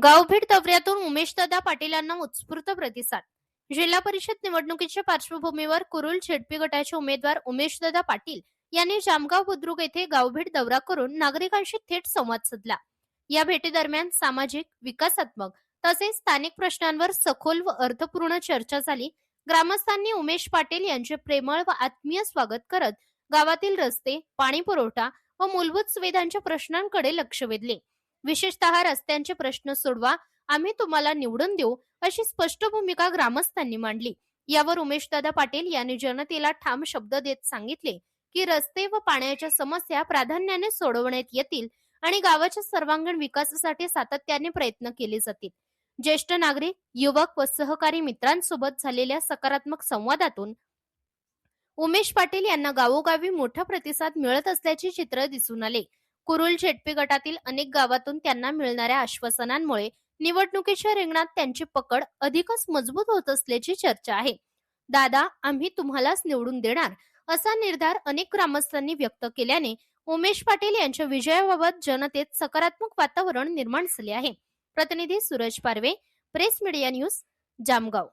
गावभेट दौऱ्यातून उमेशदादा पाटीलांना उत्स्फूर्त प्रतिसाद. जिल्हा परिषद निवडणुकीच्या पार्श्वभूमीवर कुरुल झेडपी गटाचे उमेदवार उमेशदादा पाटील यांनी जामगाव बुद्रुक येथे गावभेट दौरा करून नागरिकांशी थेट संवाद साधला. या भेटीदरम्यान सामाजिक, विकासात्मक तसेच स्थानिक प्रश्नांवर सखोल व अर्थपूर्ण चर्चा झाली. ग्रामस्थांनी उमेश पाटील यांचे प्रेमळ व आत्मीय स्वागत करत गावातील रस्ते, पाणी पुरवठा व मूलभूत सुविधांच्या प्रश्नांकडे लक्ष वेधले. विशेषतः रस्त्यांचे प्रश्न सोडवा, आम्ही तुम्हाला निवडून देऊ, अशी स्पष्ट भूमिका ग्रामस्थांनी मांडली. यावर उमेशदादा पाटील यांनी जनतेला ठाम शब्द देत सांगितले की रस्ते व पाण्याच्या समस्या प्राधान्याने सोडवण्यात येतील आणि गावाच्या सर्वांगीण विकासासाठी सातत्याने प्रयत्न केले जातील. ज्येष्ठ नागरिक, युवक व सहकारी मित्रांसोबत झालेल्या सकारात्मक संवादातून उमेश पाटील यांना गावोगावी मोठा प्रतिसाद मिळत असल्याचे चित्र दिसून आले. कुरुल झेडपी गटातील अनेक गावातून त्यांना मिळणाऱ्या आश्वासनांमुळे निवडणुकीच्या रिंगणात त्यांची पकड अधिकच मजबूत होत असल्याची चर्चा आहे. दादा, आम्ही तुम्हालाच निवडून देणार असा निर्धार अनेक ग्रामस्थांनी व्यक्त केल्याने उमेश पाटील यांच्या विजयाबाबत जनतेत सकारात्मक वातावरण निर्माण झाले आहे. प्रतिनिधी सूरज पारवे, प्रेस मीडिया न्यूज, जामगाव.